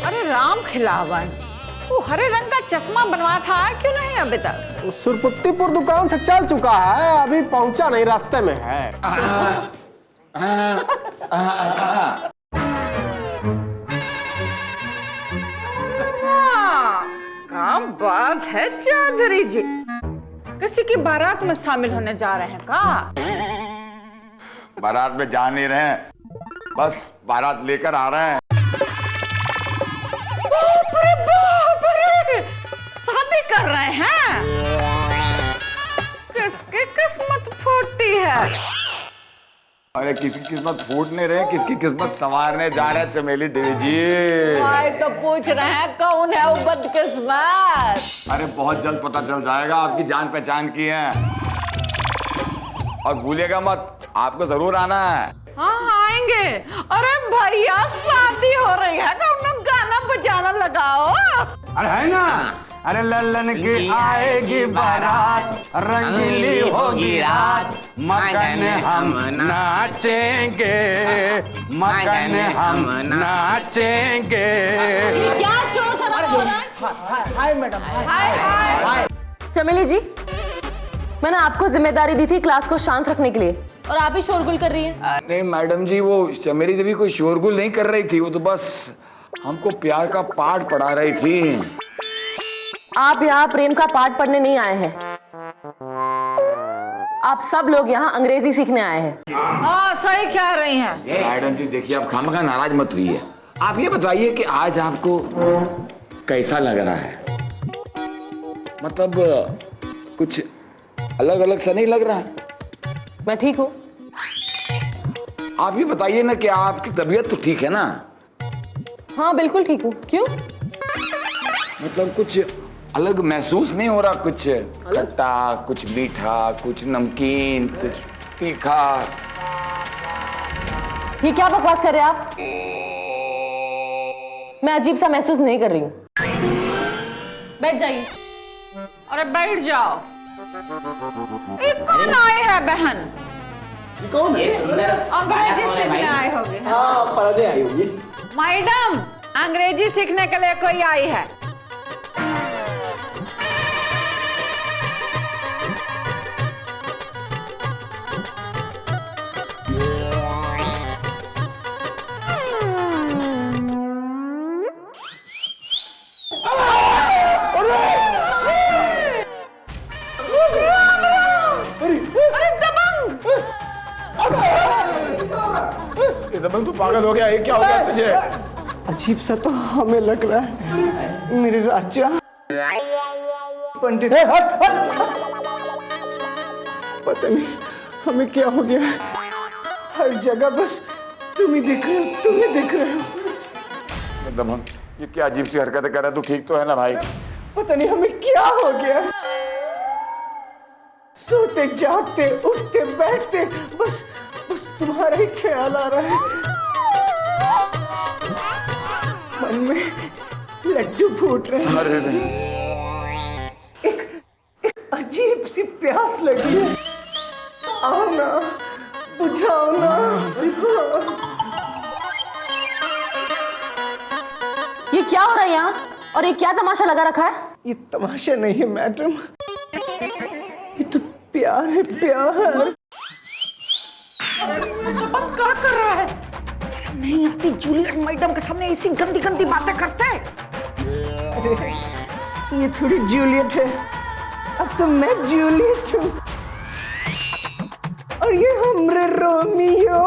अरे राम खिलावन, वो हरे रंग का चश्मा बनवा था, क्यों नहीं अभी तक? सुरपुत्तीपुर दुकान से चल चुका है, अभी पहुंचा नहीं, रास्ते में है। क्या बात है चौधरी जी, किसी की बारात में शामिल होने जा रहे हैं का? बारात में जा नहीं रहे हैं, बस बारात लेकर आ रहे हैं। बाप रे, शादी कर रहे हैं? किसकी किस्मत फूटी है? अरे किसकी किस्मत फूट नहीं रहे, किसकी किस्मत संवारने जा रहे हैं चमेली देवी जी। भाई तो पूछ रहे हैं कौन है वो बदकिस्मत? अरे बहुत जल्द पता चल जाएगा, आपकी जान पहचान की है। और भूलिएगा मत, आपको जरूर आना है। हाँ आएंगे। अरे भैया शादी हो रही है, कौन गाना बजाना लगाओ। अरे है ना, अरे लल्लन की आएगी बारात, रंगीली होगी रात, मगन हम नाचेंगे, मगन हम नाचेंगे। क्या शोर शराबा हो रहा है? Hi madam. Hi. Chameli ji, मैंने आपको जिम्मेदारी दी थी क्लास को शांत रखने के लिए, और आप ही शोरगुल कर रही हैं। नहीं मैडम जी, वो चमेली देवी कोई शोरगुल नहीं कर रही थी, वो तो बस हमको प्यार का पाठ पढ़ा रही थी। आप यहाँ प्रेम का पाठ पढ़ने नहीं आए हैं, आप सब लोग यहाँ अंग्रेजी सीखने आए हैं। हाँ सही कह रही हैं। मैडम जी देखिए, आप खामखा नाराज मत हुई। आप ये बताइए कि आज आपको कैसा लग रहा है? मतलब कुछ अलग अलग सा नहीं लग रहा है? मैं ठीक हूँ। आप ये बताइए ना कि आपकी तबीयत तो ठीक है ना? हाँ बिल्कुल ठीक हूँ। क्यों? मतलब कुछ अलग महसूस नहीं हो रहा? कुछ खट्टा, कुछ मीठा, कुछ नमकीन, कुछ तीखा? ये क्या बकवास कर रहे हैं आप? मैं अजीब सा महसूस नहीं कर रही हूँ। बैठ जाइए। अरे बैठ जाओ। ये कौन आए हैं बहन? कौन है? अंग्रेजी सीखने आए होंगे। हाँ, पढ़ने आई होगी। मैडम, अंग्रेजी सीखने के लिए कोई आई है? दबंग तू पागल हो गया है, क्या हो गया तुझे? अजीब सा तो हमें लग रहा है मेरे राजा पंडित। पता नहीं हमें क्या हो गया, हर जगह बस तुम ही दिख रहे हो, तुम ही दिख रहे हो। दबंग, ये क्या अजीब सी हरकतें कर रहा है? तू ठीक तो है ना भाई? पता नहीं हमें क्या हो गया, सोते जागते उठते बैठते बस तुम्हारा ही ख्याल आ रहा है। मन में लड्डू फूट रहे हैं। अरे एक अजीब सी प्यास लगी है, आओ ना, बुझाओ ना। ये क्या हो रहा है यहाँ, और ये क्या तमाशा लगा रखा है? ये तमाशा नहीं है मैडम, ये तो प्यार है, प्यार। क्या कर रहा है? शर्म नहीं आती जूलियट मैडम के सामने ऐसी गंदी गंदी बातें करते हैं? ये थोड़ी जूलियट है, अब तो मैं जूलियट हूँ और ये हमरे रोमियो।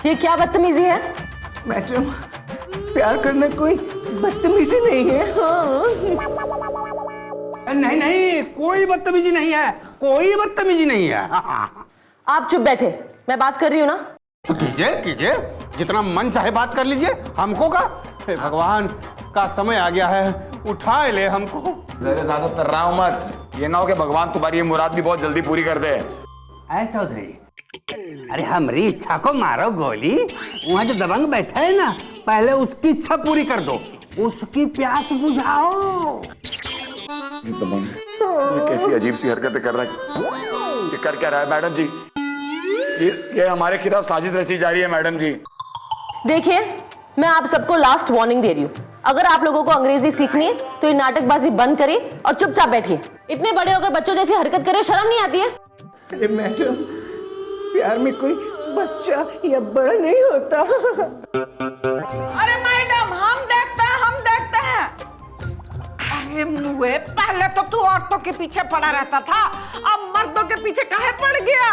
ये क्या बदतमीजी है? मैडम, प्यार करना कोई बदतमीजी नहीं है। हाँ नहीं नहीं, कोई बदतमीजी नहीं है, कोई बदतमीजी नहीं है। आप चुप बैठे, मैं बात कर रही हूँ ना। कीजिए कीजिए, जितना मन चाहे बात कर लीजिए, हमको का? हे भगवान, का समय आ गया है, उठा ले हमको। ज्यादा तर्राओ मत, ये ना हो कि भगवान तुम्हारी ये मुराद भी बहुत जल्दी पूरी कर दे। अरे चौधरी, अरे हमारी इच्छा को मारो गोली। वहाँ जो दबंग बैठा है ना, पहले उसकी इच्छा पूरी कर दो, उसकी प्यास बुझाओ। दबंग, ये कैसी अजीब सी हरकतें कर रहा है? ये कर क्या रहा है मैडम जी? ये हमारे खिलाफ साजिश रची जा रही है मैडम जी। देखिए, मैं आप सबको लास्ट वार्निंग दे रही हूँ। अगर आप लोगों को अंग्रेजी सीखनी है तो ये नाटकबाजी बंद करिए और चुपचाप बैठिए। इतने बड़े होकर बच्चों जैसी हरकत करे, शर्म नहीं आती है? अरे मैडम, प्यार में कोई बच्चा या बड़ा नहीं होता। अरे मैडम, हम देखते हैं। अरे मुए, पहले तो तू औरतों के पीछे पड़ा रहता था, अब मर्दों के पीछे काहे पड़ गया?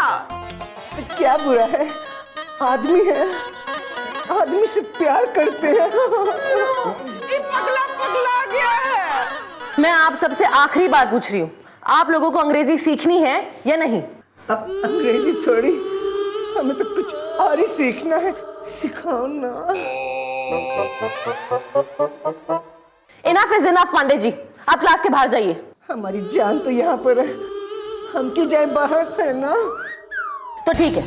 तो क्या बुरा है? आदमी है, आदमी से प्यार करते हैं। ये पगला गया है। मैं आप सबसे आखिरी बार पूछ रही हूँ, आप लोगों को अंग्रेजी सीखनी है या नहीं? अब अंग्रेजी थोड़ी, हमें तो कुछ और ही सीखना है। सिखाओ ना। Enough is enough Pandey ji, आप क्लास के बाहर जाइए। हमारी जान तो यहाँ पर है, हम क्यों जाए बाहर, है ना? तो ठीक है,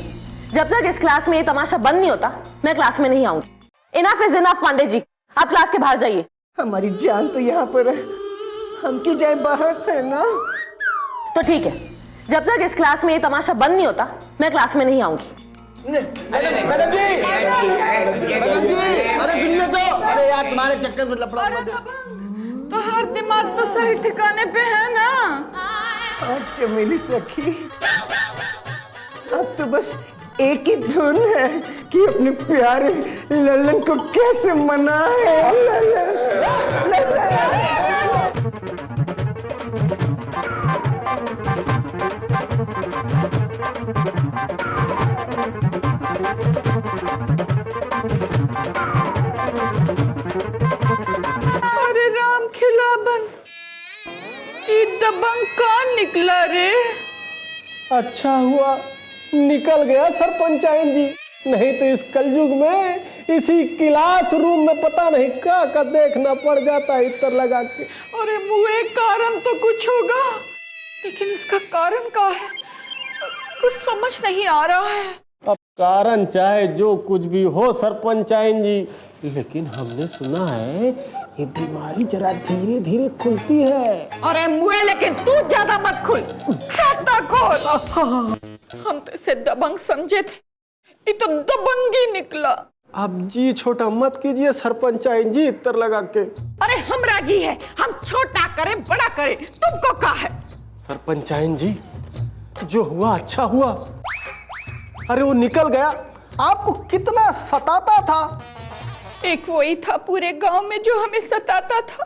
जब तक इस क्लास में ये तमाशा बंद नहीं होता, मैं क्लास में नहीं आऊंगी। Enough is enough Pandey ji, आप क्लास के बाहर जाइए। हमारी जान तो यहाँ पर है, हम क्यों जाए बाहर, है ना? तो ठीक है, जब तक इस क्लास में ये तमाशा बंद नहीं होता, मैं क्लास में नहीं आऊंगी। मैडम जी, अरे सुनिए तो, अरे यार तुम्हारे चक्कर में लफड़ा मत दो। तो हर दिमाग तो सही ठिकाने पे है ना? अच्छा मेरी सखी, अब तो बस एक ही धुन है कि अपने प्यारे ललन को कैसे मनाए। अरे राम खिलावन, ये दबंग कौन निकला रे? अच्छा हुआ निकल गया सरपंचायन जी, नहीं तो इस कलयुग में इसी क्लास रूम में पता नहीं क्या का देखना पड़ जाता इतर लगा के। अरे मुए, कारण तो कुछ होगा, लेकिन इसका कारण क्या है कुछ समझ नहीं आ रहा है। अब कारण चाहे जो कुछ भी हो सरपंचायन जी, लेकिन हमने सुना है ये बीमारी जरा धीरे धीरे खुलती है। अरे मुए, लेकिन तू ज्यादा मत खुल, ज्यादा खोल। हम तो इसे दबंग समझे थे, ये तो दबंगी निकला। अब जी छोटा मत कीजिए सरपंचायन जी इतर लगा के। अरे हम राजी है, हम छोटा करें बड़ा करें, तुमको क्या है? सरपंचायन जी, जो हुआ अच्छा हुआ। अरे वो निकल गया, आपको कितना सताता था। एक वही था पूरे गांव में जो हमें सताता था,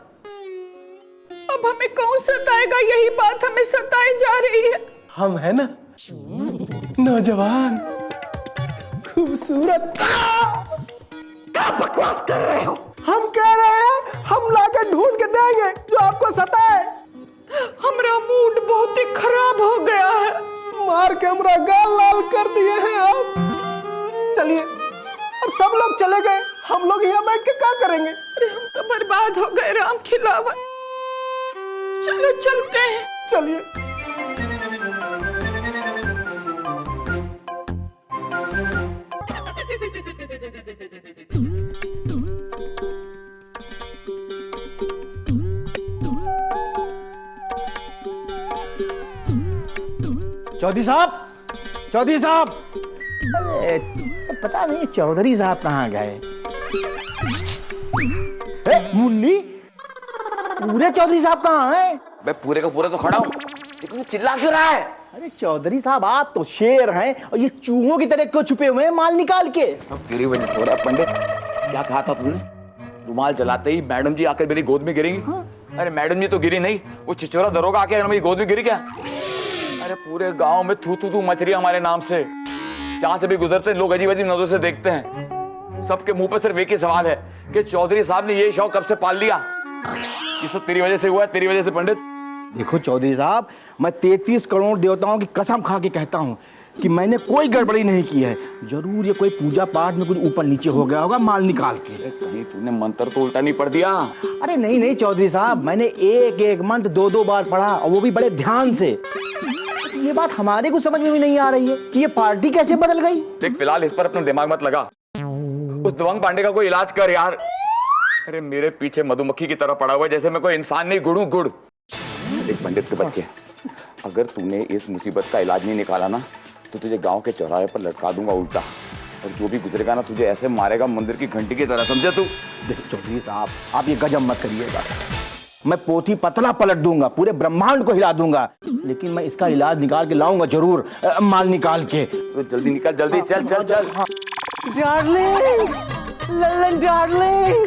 अब हमें कौन सताएगा? यही बात हमें सताई जा रही है। हम है ना नौजवान, खूबसूरत। क्या बकवास कर रहे हो? हम कह रहे हैं हम लाके ढूंढ के देंगे जो आपको सताए। हमारा मूड बहुत ही खराब हो गया है। मार के हमारा गाल लाल कर दिए हैं आप। चलिए, अब सब लोग चले गए, हम लोग यहाँ बैठ के क्या करेंगे? अरे हम तो बर्बाद हो गए राम खिलावन। चलो चलते हैं। चलिए। चौधरी साहब, चौधरी साहब, अरे पता नहीं चौधरी साहब कहाँ गए। मुन्नी, पूरे चौधरी साहब कहाँ हैं? मैं पूरे का पूरा तो खड़ा हूँ, लेकिन चिल्ला क्यों रहा है? अरे चौधरी साहब, आप तो शेर हैं और ये चूहों की तरह क्यों छुपे हुए हैं माल निकाल के? सब तेरी वजह हो रहा है पंडित। क्या कहा था तुमने? रुमाल जलाते ही मैडम जी आकर मेरी गोद में गिरेंगी। हाँ? अरे मैडम जी तो गिरी नहीं, वो छिछोरा दरोगा आके मेरी गोद में गिरी क्या? अरे पूरे गांव में थू थू थू मच रही है हमारे नाम से। जहां से भी गुजरते लोग अजीब अजीब नजरों से देखते हैं। सबके मुंह पर सिर्फ एक ही सवाल है कि चौधरी साहब ने ये शौक कब से पाल लिया? ये सब तेरी वजह से हुआ है, तेरी वजह से पंडित। देखो चौधरी साहब, मैं 33 करोड़ देवताओं की कसम खा के कहता हूँ कि मैंने कोई गड़बड़ी नहीं की है। जरूर ये कोई पूजा पाठ में कुछ ऊपर नीचे हो गया होगा माल निकाल के। कहीं तूने मंत्र तो उल्टा नहीं पढ़ दिया? अरे नहीं नहीं चौधरी साहब, मैंने एक एक मंत्र 2-2 बार पढ़ा और वो भी बड़े ध्यान से। ये बात हमारे को समझ में भी नहीं आ रही है कि ये पार्टी कैसे बदल गई। देख, फिलहाल इस पर अपना दिमाग मत लगा, उस दबंग पांडे का कोई इलाज कर यार। अरे मेरे पीछे मधुमक्खी की तरह पड़ा हुआ है, जैसे मैं कोई इंसान नहीं गुड़ हूं गुड़। देख पंडित के बच्चे, अगर तूने इस मुसीबत का इलाज नहीं निकाला ना तो तुझे गांव के चौराहे पर लटका दूंगा उल्टा, और जो भी गुजरेगा ना तुझे ऐसे मारेगा मंदिर की घंटी की तरह, समझे तू? देखिए चौधरी साहब, आप ये गजब मत करिएगा। मैं पोथी पतला पलट दूंगा, पूरे ब्रह्मांड को हिला दूंगा, लेकिन मैं इसका इलाज निकाल के लाऊंगा जरूर, माल निकाल के। तो जल्दी निकल, जल्दी चल चल चल। Darling, Lallan darling,